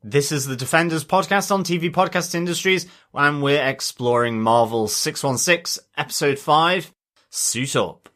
This is the Defenders podcast on TV Podcast Industries, and we're exploring Marvel 616, Episode 5, Suit Up.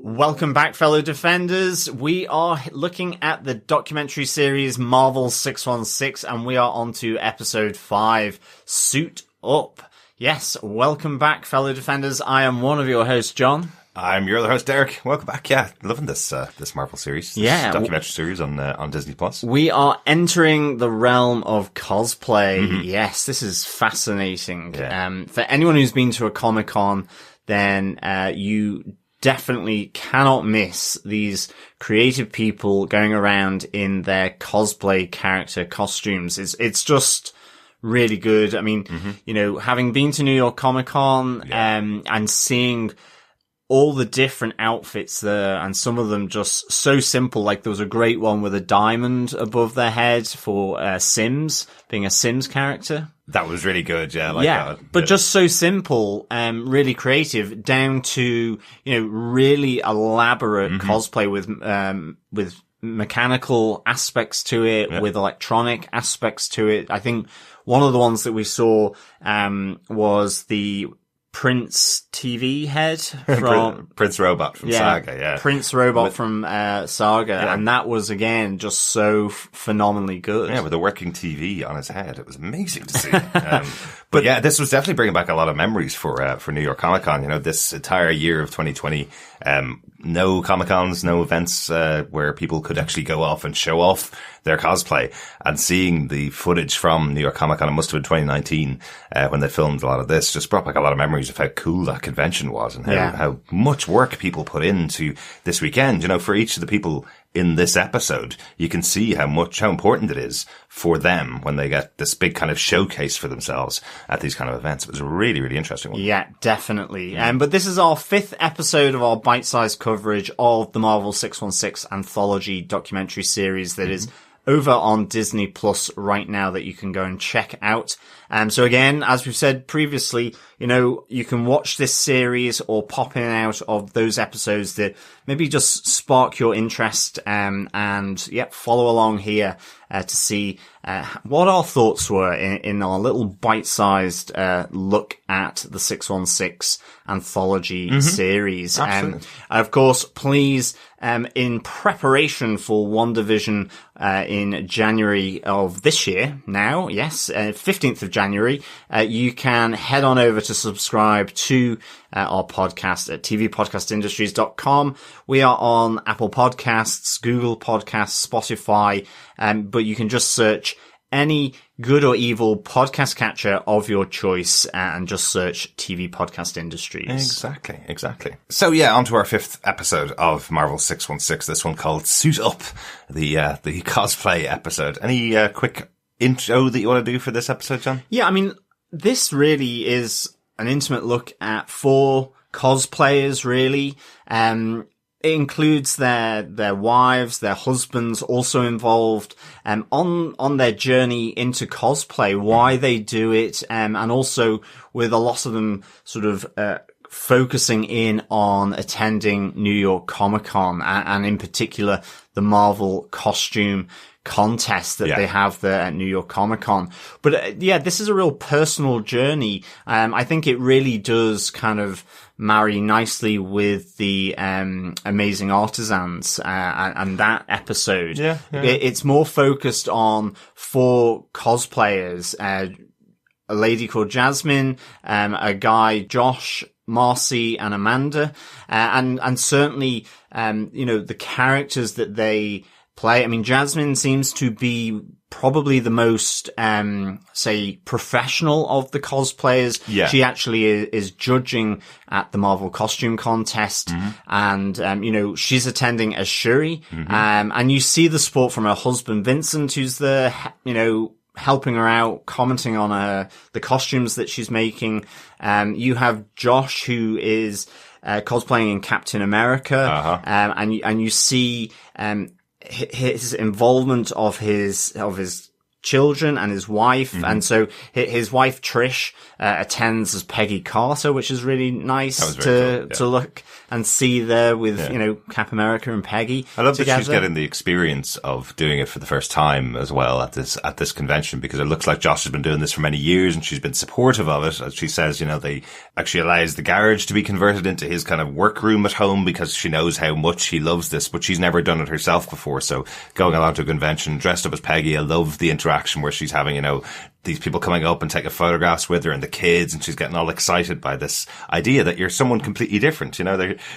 Welcome back, fellow Defenders. We are looking at the documentary series Marvel 616, and we are on to episode 5, Suit Up. Yes, welcome back, fellow Defenders. I am one of your hosts, John. I'm your other host, Derek. Welcome back. Yeah, loving this Marvel series, this documentary series on Disney Plus. We are entering the realm of cosplay. Mm-hmm. Yes, this is fascinating. Yeah. For anyone who's been to a Comic-Con, then you definitely cannot miss these creative people going around in their cosplay character costumes. It's just really good. I mean, you know, having been to New York Comic Con, and seeing all the different outfits there, and some of them just so simple. Like there was a great one with a diamond above their head for Sims, being a Sims character. That was really good, yeah. But just so simple, really creative, down to, you know, really elaborate cosplay with mechanical aspects to it, with electronic aspects to it. I think one of the ones that we saw, was the Prince TV head from Prince Robot from Saga, yeah. Prince Robot from Saga, and that was again just so phenomenally good. Yeah, with a working TV on his head, it was amazing to see. But yeah, this was definitely bringing back a lot of memories for New York Comic Con. You know, this entire year of 2020, no Comic Cons, no events where people could actually go off and show off their cosplay. And seeing the footage from New York Comic Con, it must have been 2019 when they filmed a lot of this, just brought back a lot of memories of how cool that convention was and how much work people put into this weekend. You know, for each of the people in this episode, you can see how important it is for them when they get this big kind of showcase for themselves at these kind of events. It was a really, really interesting one. Yeah, definitely. But this is our 5th episode of our bite-sized coverage of the Marvel 616 anthology documentary series that is over on Disney Plus right now that you can go and check out. So again, as we've said previously, you know, you can watch this series or pop in and out of those episodes that maybe just spark your interest, and follow along here, to see, what our thoughts were in our little bite-sized, look at the 616 anthology series. Of course, please, in preparation for WandaVision, in January of this year now, 15th of January, you can head on over to subscribe to our podcast at tvpodcastindustries.com. We are on Apple Podcasts, Google Podcasts, Spotify, but you can just search any good or evil podcast catcher of your choice and just search TV Podcast Industries. Exactly. So yeah, on to our 5th episode of Marvel 616, this one called Suit Up, the cosplay episode. Any quick intro that you want to do for this episode, John? Yeah, I mean, this really is an intimate look at 4 cosplayers, really. It includes their wives, their husbands also involved, on their journey into cosplay, why they do it, and also with a lot of them sort of, focusing in on attending New York Comic Con, and in particular the Marvel costume contest that they have there at New York Comic Con. But this is a real personal journey. I think it really does kind of marry nicely with the Amazing Artisans and that episode. It's more focused on 4 cosplayers, a lady called Jasmine, a guy, Josh, Marcy, and Amanda, and certainly you know, the characters that they play. I mean, Jasmine seems to be probably the most, say, professional of the cosplayers. Yeah. She actually is judging at the Marvel costume contest. And, you know, she's attending as Shuri. And you see the support from her husband, Vincent, who's the, you know, helping her out, commenting on the costumes that she's making. You have Josh, who is, cosplaying in Captain America, and you see his involvement of his children and his wife, and so his wife Trish attends as Peggy Carter, which is really nice to look and see there with Cap America and Peggy. I love together. that she's getting the experience of doing it for the first time as well at this convention, because it looks like Josh has been doing this for many years and she's been supportive of it. As she says, they actually allows the garage to be converted into his kind of workroom at home because she knows how much he loves this, but she's never done it herself before. So going along to a convention dressed up as Peggy, I love the interaction where she's having, these people coming up and taking photographs with her and the kids, and she's getting all excited by this idea that you're someone completely different.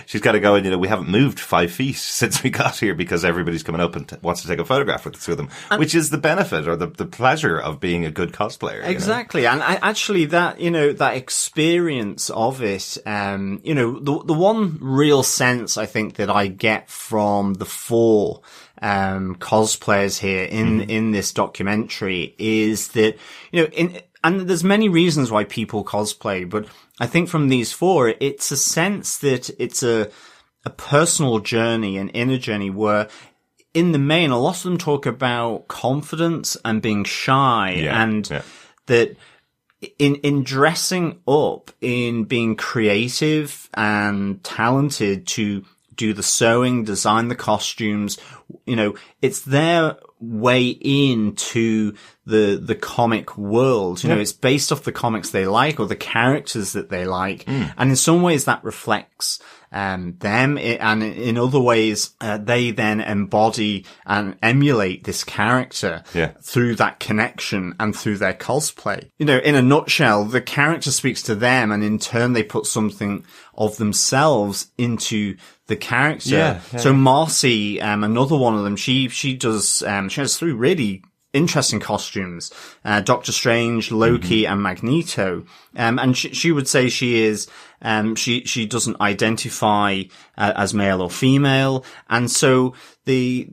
She's got to go and, we haven't moved 5 feet since we got here because everybody's coming up and wants to take a photograph with them, which is the benefit or the pleasure of being a good cosplayer. Exactly. And actually that, that experience of it, the one real sense I think that I get from the 4 cosplayers here in this documentary is that, and there's many reasons why people cosplay, but I think from these 4, it's a sense that it's a personal journey, an inner journey where in the main, a lot of them talk about confidence and being shy that in dressing up, in being creative and talented to do the sewing, design the costumes, it's their way into the comic world. It's based off the comics they like or the characters that they like. And in some ways that reflects them, and in other ways they then embody and emulate this character through that connection and through their cosplay. In a nutshell, the character speaks to them, and in turn they put something of themselves into the character. So Marcy, another one of them, she has 3 really interesting costumes, Doctor Strange, Loki, and Magneto. And she would say she is, she doesn't identify as male or female. And so the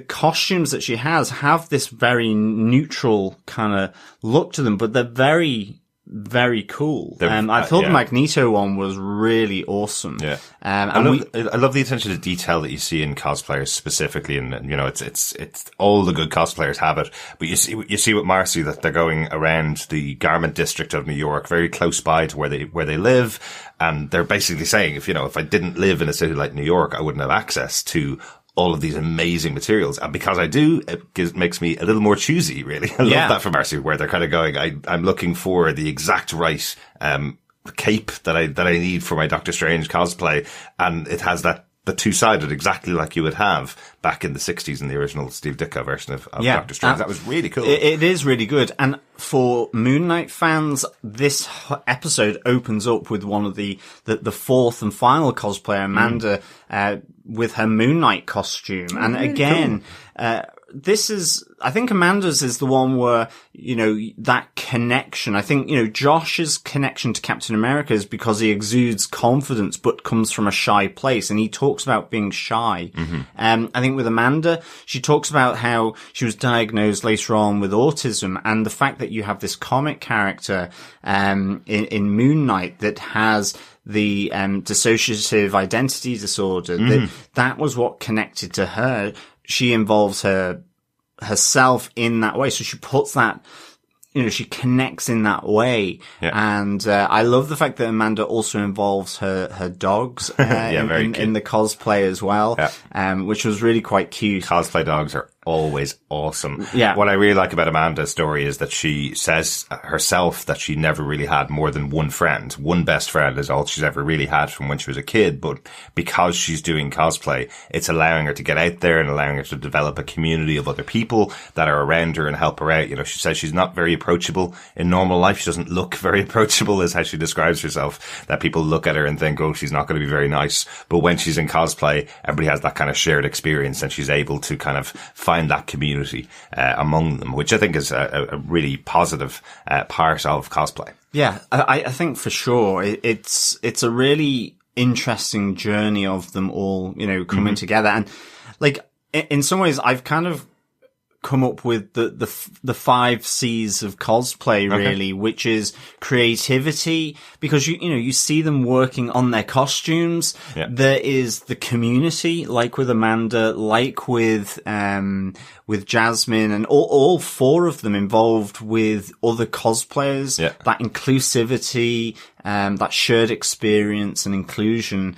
costumes that she have this very neutral kind of look to them, but they're very, very cool. I thought the Magneto one was really awesome. I love the attention to detail that you see in cosplayers specifically, and it's all the good cosplayers have it. But you see with Marcy that they're going around the garment district of New York, very close by to where they live, and they're basically saying if I didn't live in a city like New York, I wouldn't have access to all of these amazing materials. And because I do, it makes me a little more choosy, really. I love that from Marcy, where they're kind of going, I'm looking for the exact right, cape that I need for my Doctor Strange cosplay. And it has the two-sided, exactly like you would have back in the 60s in the original Steve Ditko version of Doctor Strange. That was really cool. It is really good. And for Moon Knight fans, this episode opens up with one of the 4th and final cosplayer, Amanda, with her Moon Knight costume. And really again, cool. I think Amanda's is the one where, that connection. I think, Josh's connection to Captain America is because he exudes confidence, but comes from a shy place. And he talks about being shy. I think with Amanda, she talks about how she was diagnosed later on with autism, and the fact that you have this comic character, in Moon Knight that has the dissociative identity disorder, that was what connected to her. She involves herself in that way. So she puts that, she connects in that way. And, I love the fact that Amanda also involves her dogs, in the cosplay as well, which was really quite cute. Cosplay dogs are always awesome. What I really like about Amanda's story is that she says herself that she never really had more than one friend. One best friend is all she's ever really had from when she was a kid. But because she's doing cosplay, it's allowing her to get out there and allowing her to develop a community of other people that are around her and help her out. She says she's not very approachable in normal life. She doesn't look very approachable, is how she describes herself, that people look at her and think, oh, she's not going to be very nice. But when she's in cosplay, everybody has that kind of shared experience, and she's able to kind of find that community among them, which I think is a really positive part of cosplay. Yeah, I think for sure it's a really interesting journey of them all, coming together. And like in some ways, I've kind of come up with the 5 C's of cosplay, really, which is creativity, because you see them working on their costumes. Yeah. There is the community, like with Amanda, like with Jasmine, and all 4 of them involved with other cosplayers. Yeah. That inclusivity, that shared experience and inclusion.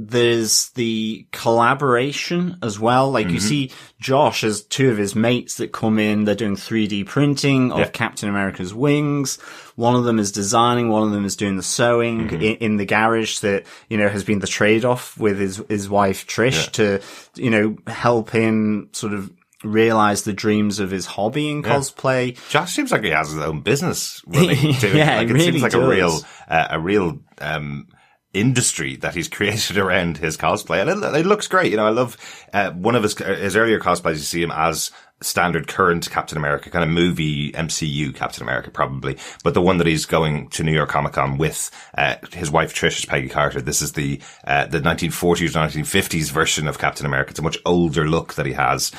There's the collaboration as well. Like you see Josh has 2 of his mates that come in. They're doing 3D printing of Captain America's wings. One of them is designing. One of them is doing the sewing in the garage that, has been the trade-off with his wife Trish to, help him sort of realize the dreams of his hobby in cosplay. Josh seems like he has his own business running too. Like, it really seems like does. a real industry that he's created around his cosplay, and it looks great. I love one of his earlier cosplays. You see him as standard current Captain America, kind of movie MCU Captain America probably, but the one that he's going to New York Comic Con with his wife Trish is Peggy Carter. This is the 1940s 1950s version of Captain America. It's a much older look that he has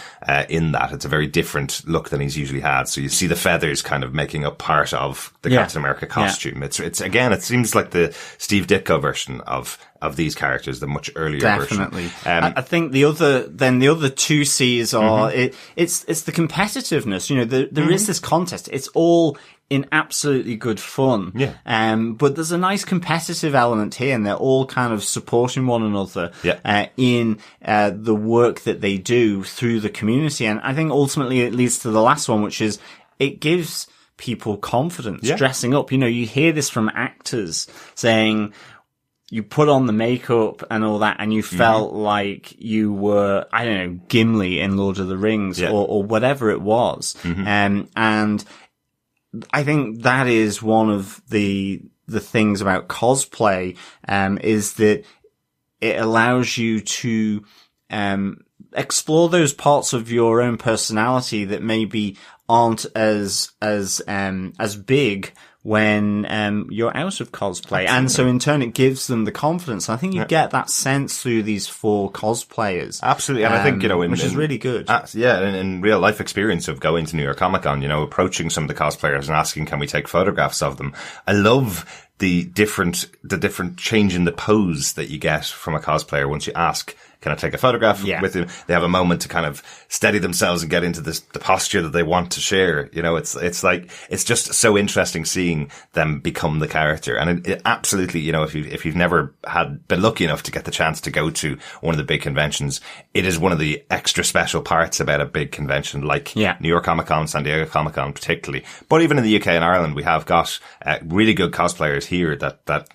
in that. It's a very different look than he's usually had. So you see the feathers kind of making up part of the Captain America costume. Yeah. It's again, it seems like the Steve Ditko version of these characters, the much earlier Definitely. version. I think the other 2 C's are it's the competitiveness. There is this contest. It's all in absolutely good fun. Yeah. But there's a nice competitive element here, and they're all kind of supporting one another in the work that they do through the community. And I think ultimately it leads to the last one, which is it gives people confidence dressing up. You hear this from actors saying, you put on the makeup and all that, and you felt like you were, I don't know, Gimli in Lord of the Rings or whatever it was. And I think that is one of the things about cosplay, is that it allows you to, explore those parts of your own personality that maybe aren't as big when you're out of cosplay. Absolutely. And so in turn it gives them the confidence. I think you get that sense through these 4 cosplayers. Absolutely. And I think, which is really good. In real life experience of going to New York Comic Con, approaching some of the cosplayers and asking, can we take photographs of them? I love the different change in the pose that you get from a cosplayer once you ask, can I take a photograph with him? They have a moment to kind of steady themselves and get into the posture that they want to share. It's just so interesting seeing them become the character. And it absolutely, if you've never been lucky enough to get the chance to go to one of the big conventions, it is one of the extra special parts about a big convention like New York Comic Con, San Diego Comic Con particularly. But even in the UK and Ireland, we have got really good cosplayers here that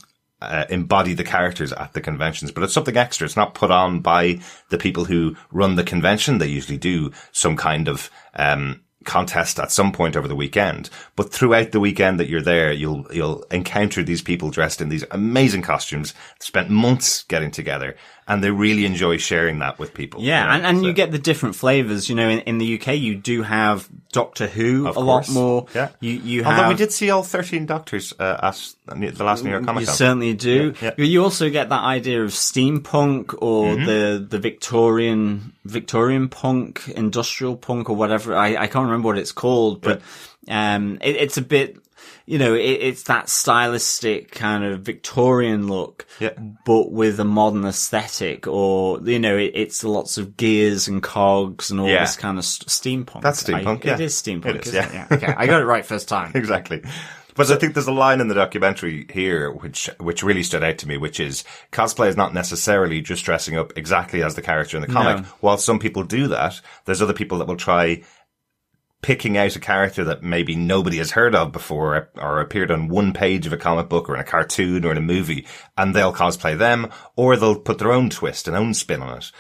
embody the characters at the conventions, but it's something extra. It's not put on by the people who run the convention. They usually do some kind of contest at some point over the weekend, but throughout the weekend that you're there, you'll encounter these people dressed in these amazing costumes, spent months getting together, and they really enjoy sharing that with people. Yeah, and you get the different flavors. In the UK, you do have Doctor Who a lot more. Yeah. You have, although we did see all 13 Doctors at the last New York Comic Con. You certainly do. Yeah. You also get that idea of steampunk or the Victorian punk, industrial punk, or whatever. I can't remember what it's called, but it's a bit. It's that stylistic kind of Victorian look, but with a modern aesthetic, or, it's lots of gears and cogs and all this kind of steampunk. That's steampunk, It is steampunk, isn't it? Yeah. Okay, I got it right first time. Exactly. But I think there's a line in the documentary here which really stood out to me, which is cosplay is not necessarily just dressing up exactly as the character in the comic. No. While some people do that, there's other people that will try picking out a character that maybe nobody has heard of before or appeared on one page of a comic book or in a cartoon or in a movie, and they'll cosplay them, or they'll put their own twist and own spin on it.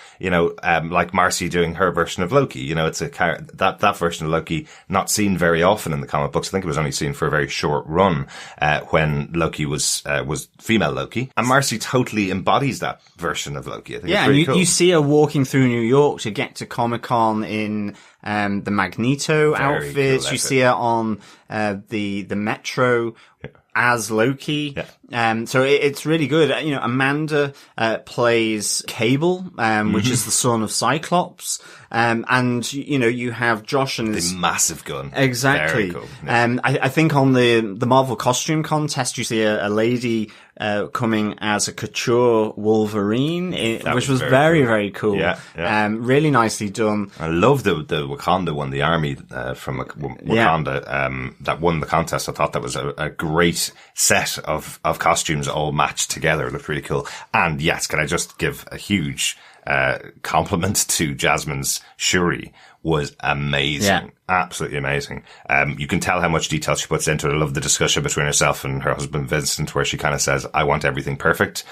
Like Marcy doing her version of Loki. It's that version of Loki not seen very often in the comic books. I think it was only seen for a very short run when Loki was female Loki, and Marcy totally embodies that version of Loki. I think it's really cool. You see her walking through New York to get to Comic-Con in the Magneto outfits. Cool, you see her on the Metro as Loki. So it's really good. You know, Amanda plays Cable, which is the son of Cyclops. And you know, you have Josh and his the massive gun. Exactly. Very cool. Yeah. I think on the Marvel costume contest, you see a lady coming as a couture Wolverine, which was very, cool. very cool. Yeah, yeah. Really nicely done. I love the Wakanda one, the army from Wakanda that won the contest. I thought that was a great set of costumes all matched together. It looked really cool. And yes, can I just give a huge compliment to Jasmine's Shuri? Was amazing. Yeah. Absolutely amazing. You can tell how much detail she puts into it. I love the discussion between herself and her husband Vincent, where she kind of says, I want everything perfect.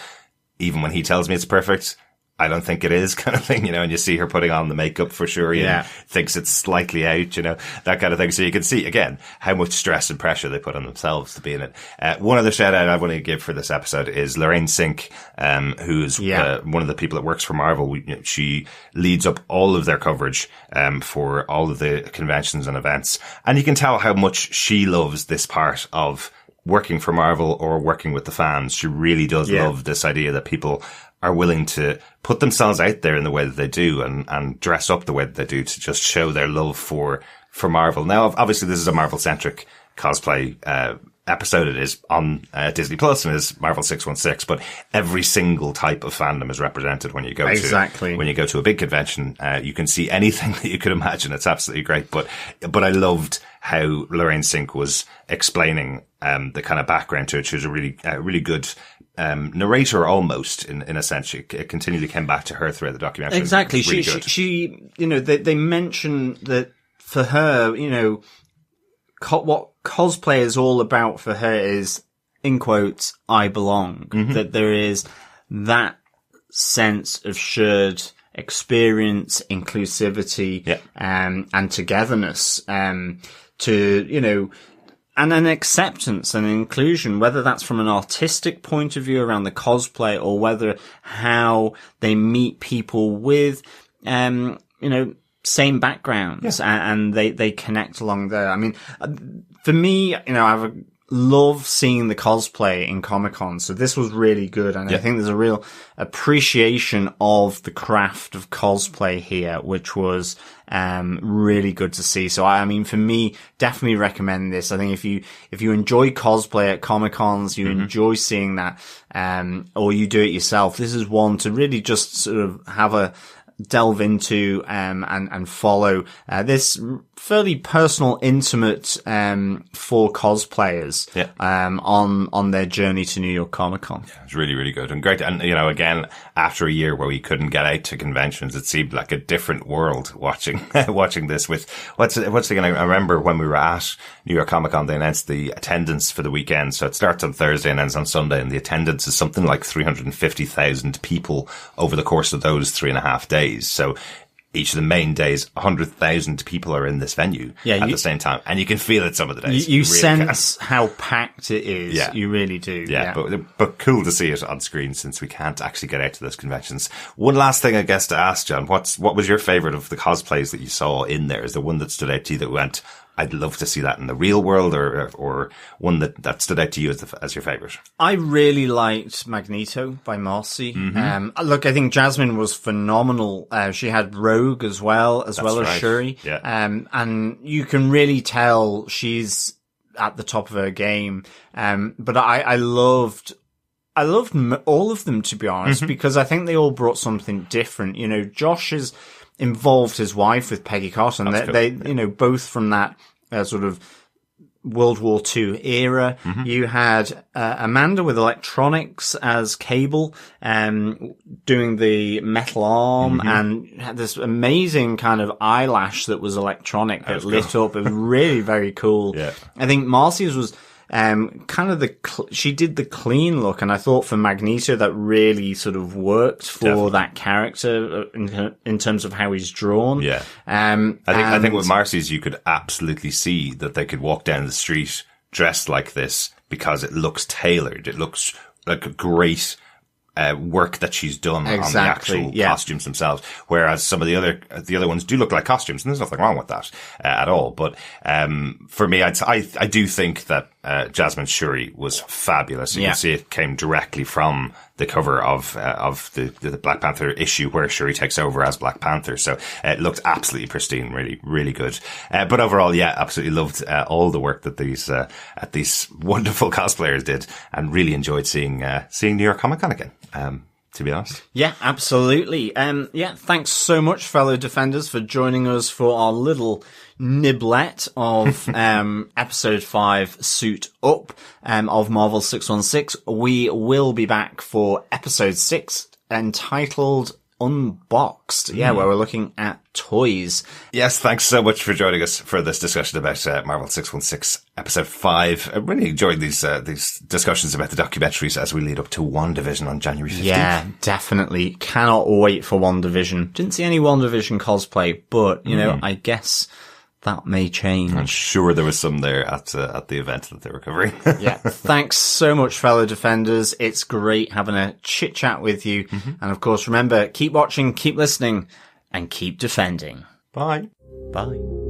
Even when he tells me it's perfect, I don't think it is, kind of thing, you know, and you see her putting on the makeup for Shuri and thinks it's slightly out, you know, that kind of thing. So you can see, again, how much stress and pressure they put on themselves to be in it. One other shout out I want to give for this episode is Lorraine Cink, who's one of the people that works for Marvel. She leads up all of their coverage for all of the conventions and events. And you can tell how much she loves this part of working for Marvel or working with the fans. She really does love this idea that people are willing to put themselves out there in the way that they do and dress up the way that they do to just show their love for Marvel. Now, obviously, this is a Marvel-centric cosplay episode. It is on Disney Plus and it is Marvel 616, but every single type of fandom is represented when you go to a big convention. You can see anything that you could imagine. It's absolutely great. But I loved how Lorraine Cink was explaining the kind of background to it. She was a really good narrator almost in a sense. It continually came back to her throughout the documentary. Exactly. Really she you know, they mentioned that for her, you know, what cosplay is all about for her is, in quotes, I belong. That there is that sense of shared experience, inclusivity, and togetherness, to, you know, and an acceptance and inclusion, whether that's from an artistic point of view around the cosplay or whether how they meet people with, you know, same backgrounds and they connect along there. I mean, for me, you know, I love seeing the cosplay in Comic-Con. So this was really good. And I think there's a real appreciation of the craft of cosplay here, which was, really good to see. So I mean, for me, definitely recommend this. I think if you enjoy cosplay at Comic-Cons, you enjoy seeing that, or you do it yourself, this is one to really just sort of have a delve into, and follow, this fairly personal, intimate, for cosplayers, on their journey to New York Comic Con. Yeah, it's really, really good and great. And, you know, again, after a year where we couldn't get out to conventions, it seemed like a different world watching this with what's again, I remember when we were at New York Comic Con, they announced the attendance for the weekend. So it starts on Thursday and ends on Sunday, and the attendance is something like 350,000 people over the course of those 3.5 days. So each of the main days, 100,000 people are in this venue at the same time. And you can feel it some of the days. You really sense how packed it is. Yeah. You really do. Yeah. But cool to see it on screen since we can't actually get out to those conventions. One last thing I guess to ask, John, what was your favourite of the cosplays that you saw in there? Is there one that stood out to you that went, I'd love to see that in the real world, or one that stood out to you as your favourite? I really liked Magneto by Rossi. Look, I think Jasmine was phenomenal. She had Rogue as well as Shuri. Yeah. And you can really tell she's at the top of her game. But I loved all of them, to be honest, because I think they all brought something different. You know, Josh has involved his wife with Peggy Carter, and they you know, both from that sort of World War II era. You had Amanda with electronics as Cable, doing the metal arm, and had this amazing kind of eyelash that was electronic that lit up. It was really very cool. I think Marcy's was kind of she did the clean look, and I thought for Magneto that really sort of worked for that character in terms of how he's drawn. I think with Marcy's you could absolutely see that they could walk down the street dressed like this because it looks tailored. It looks like a great work that she's done on the Exactly, actual costumes themselves, whereas some of the other ones do look like costumes, and there's nothing wrong with that at all. But for me, I do think that Jasmine Shuri was fabulous. You can see it came directly from the cover of the Black Panther issue where Shuri takes over as Black Panther. So it looked absolutely pristine, really, really good. But overall, absolutely loved all the work that these wonderful cosplayers did, and really enjoyed seeing New York Comic Con again. To be honest. Yeah, absolutely. Thanks so much, fellow Defenders, for joining us for our little niblet of episode 5 Suit Up of Marvel 616. We will be back for episode 6 entitled Unboxed, where we're looking at toys. Yes, thanks so much for joining us for this discussion about Marvel 616 episode 5. I really enjoyed these discussions about the documentaries as we lead up to WandaVision on January 15th. Yeah, definitely. Cannot wait for WandaVision. Didn't see any WandaVision cosplay, but, you know, I guess that may change. I'm sure there was some there at the event that they were covering. Yeah. Thanks so much, fellow Defenders. It's great having a chit chat with you. And of course, remember, keep watching, keep listening, and keep defending. Bye. Bye.